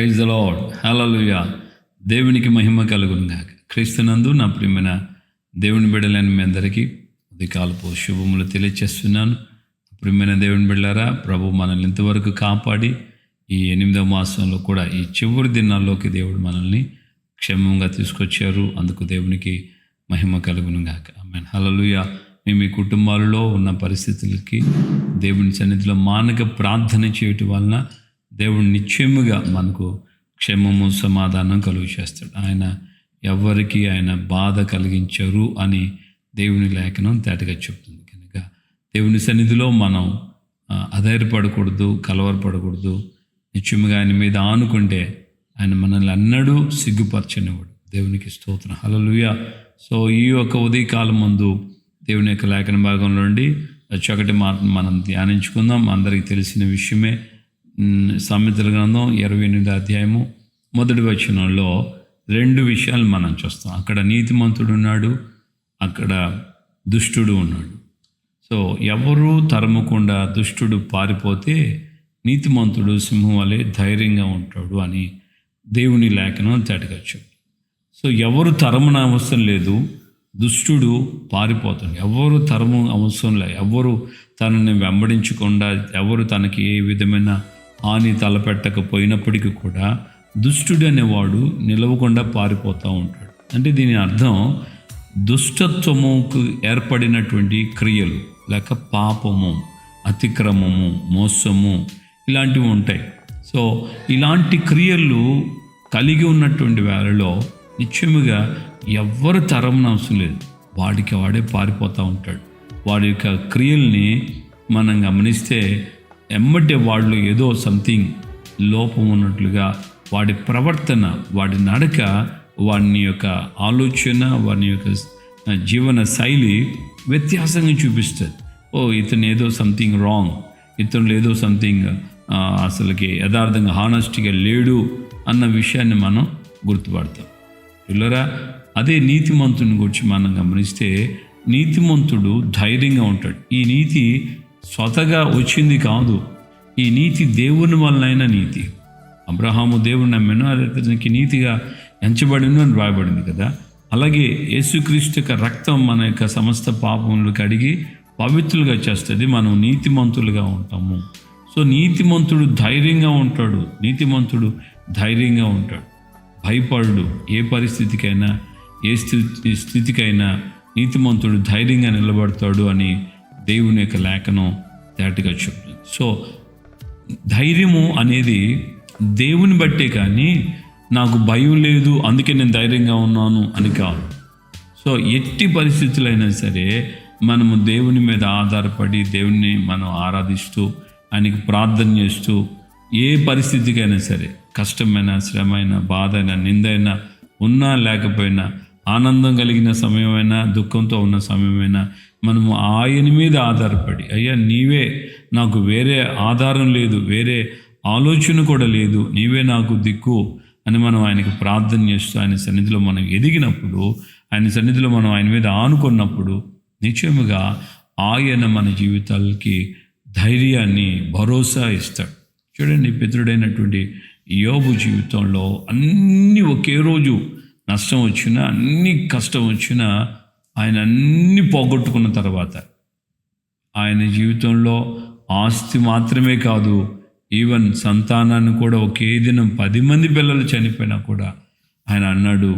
Praise the lord, హల్లెలూయా. దేవునికి మహిమ కలుగును గాక. క్రీస్తునందు నా ప్రియమైన దేవుని బిడ్డలైన మీ అందరికీ ఉదయకాలపు శుభములు తెలియచేస్తున్నాను. ప్రియమైన దేవుని బిడ్డలారా, ప్రభు మనల్ని ఇంతవరకు కాపాడి ఈ 8వ మాసంలో కూడా ఈ చివరి దినాల్లోకి దేవుడు మనల్ని క్షేమంగా తీసుకొచ్చారు. అందుకు దేవునికి మహిమ కలుగును గాక. ఆమేన్, హల్లెలూయా. మీ మీ కుటుంబాలలో ఉన్న పరిస్థితులకి దేవుని సన్నిధిలో మానక ప్రార్థన చేయటం వలన దేవుడు నిశ్చయముగా మనకు క్షేమము సమాధానం కలుగు చేస్తాడు. ఆయన ఎవరికి ఆయన బాధ కలిగించరు అని దేవుని లేఖనం తేటగా చెప్తుంది. కనుక దేవుని సన్నిధిలో మనం అధైర్యపడకూడదు, కలవరపడకూడదు. నిశ్చయముగా ఆయన మీద ఆనుకుంటే ఆయన మనల్ని అన్నడూ సిగ్గుపరచనివాడు. దేవునికి స్తోత్రం, హల్లెలూయా. సో ఈ యొక్క ఉదయకాలం ముందు దేవుని యొక్క లేఖన భాగంలో నుండి చక్కటి మాట మనం ధ్యానించుకుందాం. అందరికీ తెలిసిన విషయమే. సామెతల గ్రంథం 28వ అధ్యాయము 1వ వచనంలో 2 విషయాలు మనం చూస్తాం. అక్కడ నీతిమంతుడు ఉన్నాడు, అక్కడ దుష్టుడు ఉన్నాడు. సో ఎవరు తరమకుండా దుష్టుడు పారిపోతే నీతిమంతుడు సింహం వలె ధైర్యంగా ఉంటాడు అని దేవుని లేఖనం తేటగచ్చు. సో ఎవరు తరమున అవసరం లేదు, దుష్టుడు పారిపోతాడు. ఎవరు తరము అవసరం లేదు, ఎవరు తనని వెంబడించకుండా, ఎవరు తనకి ఏ విధమైన హాని తలపెట్టకపోయినప్పటికీ కూడా దుష్టుడు అనేవాడు నిలవకుండా పారిపోతూ ఉంటాడు. అంటే దీని అర్థం దుష్టత్వముకు ఏర్పడినటువంటి క్రియలు లేక పాపము, అతిక్రమము, మోసము ఇలాంటివి ఉంటాయి. సో ఇలాంటి క్రియలు కలిగి ఉన్నటువంటి వేళలో నిశ్చయముగా ఎవ్వరు తరమున అవసరం లేదు, వాడికి వాడే పారిపోతూ ఉంటాడు. వాడి యొక్క క్రియల్ని మనం గమనిస్తే ఎమ్మటే వాళ్ళు ఏదో సంథింగ్ లోపం ఉన్నట్లుగా వాడి ప్రవర్తన, వాడి నడక, వాడి యొక్క ఆలోచన, వాడి యొక్క జీవన శైలి వ్యత్యాసంగా చూపిస్తుంది. ఇతను ఏదో సంథింగ్ రాంగ్, ఇతను ఏదో సంథింగ్ అసలుకి యథార్థంగా హానెస్ట్గా లేడు అన్న విషయాన్ని మనం గుర్తుపడతాం. పిల్లరా, అదే నీతిమంతుని గురించి మనం గమనిస్తే నీతిమంతుడు ధైర్యంగా ఉంటాడు. ఈ నీతి స్వతగా వచ్చింది కాదు, ఈ నీతి దేవుని వలనైన నీతి. అబ్రహాము దేవుని నమ్మెను, అతనికి నీతిగా ఎంచబడిను అని రాయబడింది కదా. అలాగే యేసుక్రీస్తు యొక్క రక్తం మన యొక్క సమస్త పాపములు కడిగి పవిత్రులుగా చేస్తుంది. మనం నీతిమంతులుగా ఉంటాము. సో నీతిమంతుడు ధైర్యంగా ఉంటాడు, నీతిమంతుడు ధైర్యంగా ఉంటాడు, భయపడు. ఏ పరిస్థితికైనా, ఏ స్థితికైనా నీతిమంతుడు ధైర్యంగా నిలబడతాడు అని దేవుని యొక్క లేఖనం తేటగా చెప్తుంది. సో ధైర్యము అనేది దేవుని బట్టే కానీ నాకు భయం లేదు అందుకే నేను ధైర్యంగా ఉన్నాను అని కాదు. సో ఎట్టి పరిస్థితులైనా సరే మనము దేవుని మీద ఆధారపడి దేవుణ్ణి మనం ఆరాధిస్తూ ఆయనకి ప్రార్థన చేస్తూ ఏ పరిస్థితికైనా సరే, కష్టమైన, శ్రమైన, బాధైనా, నిందైనా, ఉన్నా లేకపోయినా, ఆనందం కలిగిన సమయమైనా, దుఃఖంతో ఉన్న సమయమైనా మనము ఆయన మీద ఆధారపడి, అయ్యా నీవే నాకు, వేరే ఆధారం లేదు, వేరే ఆలోచన కూడా లేదు, నీవే నాకు దిక్కు అని మనం ఆయనకి ప్రార్థన చేస్తూ ఆయన సన్నిధిలో మనం ఎదిగినప్పుడు, ఆయన సన్నిధిలో మనం ఆయన మీద ఆనుకున్నప్పుడు నిశ్చయముగా ఆయన మన జీవితాలకి ధైర్యాన్ని, భరోసా ఇస్తాడు. చూడండి, పితరుడైనటువంటి యోబు జీవితంలో అన్నీ ఒకే రోజు నష్టం వచ్చినా, అన్ని కష్టం వచ్చినా ఆయన అన్నీ పోగొట్టుకున్న తర్వాత ఆయన జీవితంలో ఆస్తి మాత్రమే కాదు, ఈవెన్ సంతానాన్ని కూడా ఒకే దినం 10 మంది పిల్లలు చనిపోయినా కూడా ఆయన అన్నాడు,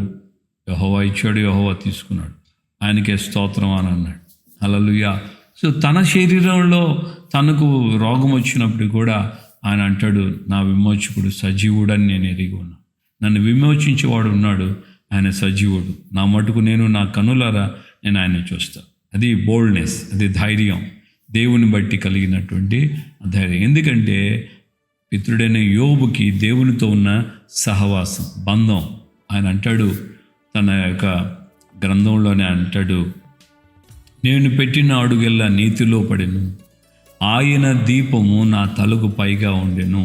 యెహోవా ఇచ్చాడు, యెహోవా తీసుకున్నాడు, ఆయనకే స్తోత్రం అని అన్నాడు. హల్లెలూయా. సో తన శరీరంలో తనకు రోగం వచ్చినప్పుడు కూడా ఆయన అంటాడు, నా విమోచకుడు సజీవుడని నేను ఎరిగి ఉన్నాను, నన్ను విమోచించేవాడు ఉన్నాడు, ఆయన సజీవుడు, నా మటుకు నేను నా కనులారా నేను ఆయన చూస్తాను. అది బోల్డ్నెస్, అది ధైర్యం, దేవుని బట్టి కలిగినటువంటి ధైర్యం. ఎందుకంటే పితృడైన యోబుకి దేవునితో ఉన్న సహవాసం, బంధం. ఆయన అంటాడు తన యొక్క గ్రంథంలోనే అంటాడు, నేను పెట్టిన అడుగెల్లా నీతిలో పడెను, ఆయన దీపము నా తలకు పైగా ఉండెను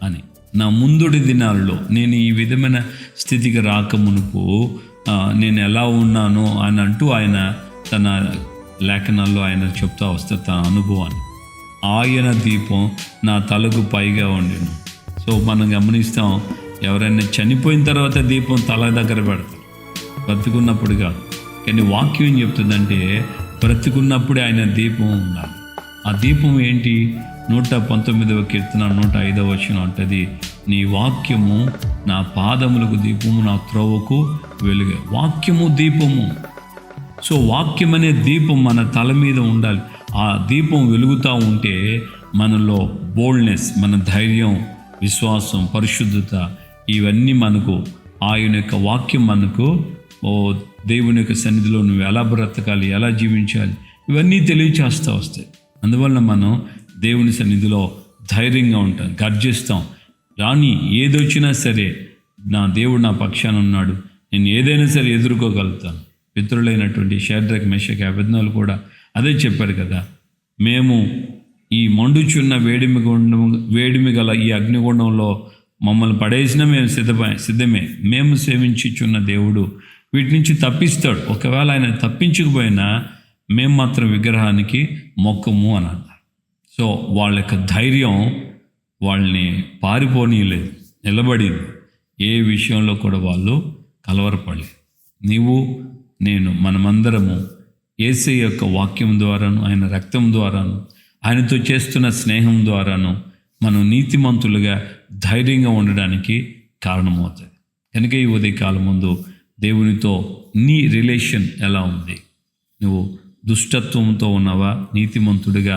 అని. నా ముందుడి దినాల్లో నేను ఈ విధమైన స్థితికి రాకమునుపు నేను ఎలా ఉన్నానో అని అంటూ ఆయన తన లేఖనాల్లో ఆయన చెప్తా వస్తారు తన అనుభవాన్ని. ఆయన దీపం నా తలకు పైగా ఉండెను. సో మనం గమనిస్తాం, ఎవరైనా చనిపోయిన తర్వాత దీపం తల దగ్గర పెడతారు, బ్రతికున్నప్పుడు కాదు. కానీ వాక్యం ఏం చెప్తుందంటే బ్రతికున్నప్పుడే ఆయన దీపం ఉండాలి. ఆ దీపం ఏంటి? 119వ కీర్తన 105వ వచనం అంటది, నీ వాక్యము నా పాదములకు దీపము, నా త్రోవకు వెలుగు. వాక్యము దీపము. సో వాక్యం అనే దీపం మన తల మీద ఉండాలి. ఆ దీపం వెలుగుతూ ఉంటే మనలో బోల్డ్నెస్, మన ధైర్యం, విశ్వాసం, పరిశుద్ధత ఇవన్నీ మనకు, ఆయన యొక్క వాక్యం మనకు దేవుని యొక్క సన్నిధిలో నువ్వు ఎలా బ్రతకాలి, ఎలా జీవించాలి, ఇవన్నీ తెలియచేస్తూ వస్తాయి. అందువలన మనం దేవుని సన్నిధిలో ధైర్యంగా ఉంటాం, గర్జిస్తాం. రాని ఏదొచ్చినా సరే నా దేవుడు నా పక్షాన ఉన్నాడు, నేను ఏదైనా సరే ఎదుర్కోగలుగుతాను. పితరులైనటువంటి షడ్రక్, మెషక్, అబేద్నెగోలు కూడా అదే చెప్పారు కదా, మేము ఈ మండుచున్న వేడిమి గల ఈ అగ్నిగుండంలో మమ్మల్ని పడేసినా మేము సిద్ధమే. మేము సేవించుచున్న దేవుడు వీటి నుంచి తప్పిస్తాడు. ఒకవేళ ఆయన తప్పించకపోయినా మేము మాత్రం విగ్రహానికి మొక్కము అని అన్నారు. సో వాళ్ళ యొక్క ధైర్యం వాళ్ళని పారిపోనీయలేదు, నిలబడింది. ఏ విషయంలో కూడా వాళ్ళు కలవరపడలేదు. నీవు నేను మనమందరము యేసయ్య యొక్క వాక్యం ద్వారాను, ఆయన రక్తం ద్వారాను, ఆయనతో చేస్తున్న స్నేహం ద్వారాను మనం నీతిమంతులుగా ధైర్యంగా ఉండడానికి కారణమవుతుంది. కనుక ఈ ఉదయకాలం ముందు దేవునితో నీ రిలేషన్ ఎలా ఉంది? నువ్వు దుష్టత్వంతో ఉన్నావా? నీతిమంతుడిగా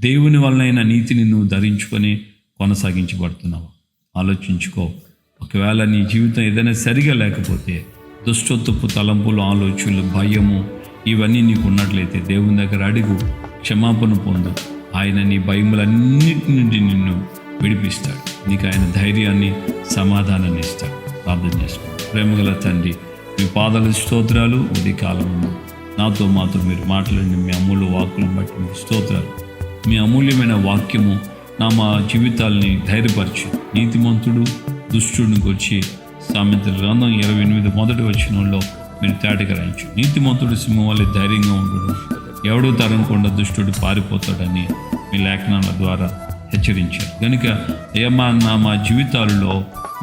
దేవుని వలనైన నీతిని నువ్వు ధరించుకొని కొనసాగించబడుతున్నావా? ఆలోచించుకో. ఒకవేళ నీ జీవితం ఏదైనా సరిగా లేకపోతే, దుష్టత్వపు తలంపులు, ఆలోచనలు, భయము ఇవన్నీ నీకు ఉన్నట్లయితే దేవుని దగ్గర అడుగు, క్షమాపణ పొందు. ఆయన నీ భయములన్నిటి నుండి నిన్ను విడిపిస్తాడు. నీకు ఆయన ధైర్యాన్ని, సమాధానాన్ని ఇస్తాడు. ప్రార్థన చేసుకో. ప్రేమగల తండ్రి, మీ పాదాల స్తోత్రాలు. ఉదయకాలము నాతో మాతో మీరు మాట్లాడిన మీ అమూల్య వాక్కులను బట్టి మీకు స్తోత్రాలు. మీ అమూల్యమైన వాక్యము మా జీవితాల్ని ధైర్యపరిచి, నీతిమంతుడు దుష్టుడిని వచ్చి సామెతల గ్రంథం 28 మొదటి వచనంలో మీరు తేటగా రాయించు. నీతిమంతుడు సింహం వల్ల ధైర్యంగా ఉండడు, ఎవడూ తరంకుండా దుష్టుడు పారిపోతాడని మీ లేఖనాల ద్వారా హెచ్చరించారు. కనుక మా జీవితాలలో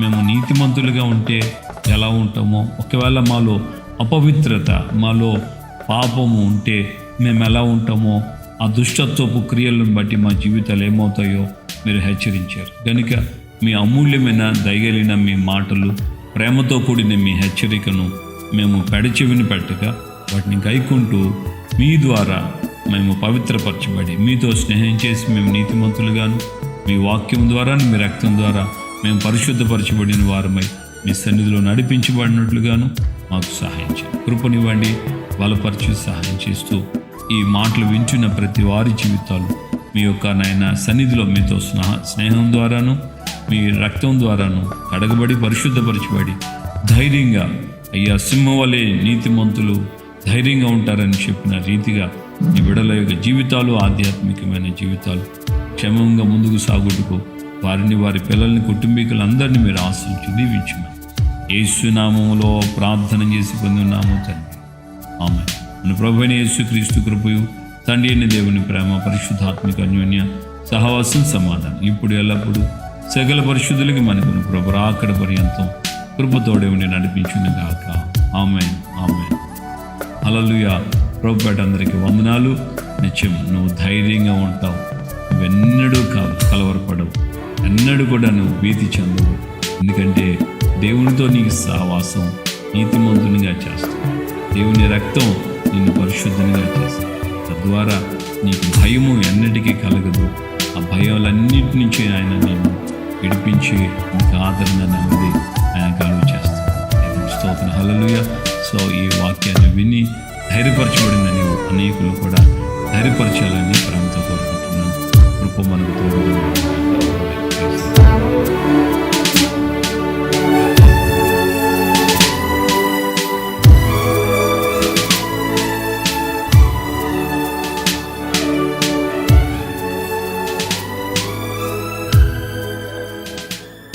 మేము నీతిమంతులుగా ఉంటే ఎలా ఉంటామో, ఒకవేళ మాలో అపవిత్రత, మాలో పాపము ఉంటే మేము ఎలా ఉంటామో, ఆ దుష్టత్వపు క్రియలను బట్టి మా జీవితాలు ఏమవుతాయో మీరు హెచ్చరించారు. కనుక మీ అమూల్యమైన దయగలిగిన మీ మాటలు, ప్రేమతో కూడిన మీ హెచ్చరికను మేము పెడచెవిని పెట్టక వాటిని గైకుంటూ మీ ద్వారా మేము పవిత్రపరచబడి మీతో స్నేహం చేసి మేము నీతిమంతులుగాను, మీ వాక్యం ద్వారా, మీ రక్తం ద్వారా మేము పరిశుద్ధపరచబడిన వారమై మీ సన్నిధిలో నడిపించబడినట్లుగాను మాకు సహాయం చేయండి. కృపనివ్వండి, బలపరిచి సహాయం చేస్తూ ఈ మాటలు వింటున్న ప్రతి వారి జీవితాలు మీ యొక్క నాయన సన్నిధిలో మీతో స్నేహం ద్వారాను, మీ రక్తం ద్వారాను కడగబడి పరిశుద్ధపరచబడి ధైర్యంగా, అయ్యా సింహం వలె నీతిమంతులు ధైర్యంగా ఉంటారని చెప్పిన రీతిగా ఈ బిడ్డల యొక్క జీవితాలు, ఆధ్యాత్మికమైన జీవితాలు క్షేమంగా ముందుకు సాగుటకు వారిని, వారి పిల్లల్ని, కుటుంబీకులందరినీ మీరు ఆశించి దీవించమని యేసు నామములో ప్రార్థన చేసి పొందున్నాము తండ్రి. ఆమేన్. మన ప్రభువైన యేసుక్రీస్తు కృపయు, తండ్రి అయిన దేవుని ప్రేమ, పరిశుద్ధాత్మిక అన్యోన్య సహవాసం, సమాధానం ఇప్పుడు ఎల్లప్పుడూ సకల పరిశుద్ధులకి మనకును ప్రభు రాకడ పర్యంతం కృపతోడే ఉండి నడిపించును గాక. ఆమేన్, ఆమేన్. హల్లెలూయా. ప్రభుపేట అందరికీ వందనాలు. నిత్యం నువ్వు ధైర్యంగా ఉంటావు, నువ్వెన్నడూ కలవరపడవు, ఎన్నడూ కూడా నువ్వు భీతి చెందవు. ఎందుకంటే దేవునితో నీకు సహవాసం నీతిమంతునిగా చేస్తావు. దేవుని రక్తం నిన్ను పరిశుద్ధంగా చేస్తుంది. తద్వారా నీకు భయము ఎన్నటికీ కలగదు. ఆ భయాలన్నిటి నుంచి ఆయన నేను విడిపించి నీకు ఆదరణ నమ్మది ఆయన కలుగు చేస్తాను. స్తోత్రం. హల్లెలూయా. సో ఈ వాక్యాన్ని విని ధైర్యపరచబడిన నీవు అనేకులు కూడా ధైర్యపరచాలని ప్రేమతో కోరుకుంటున్నాను. కృప మనకు తోడు.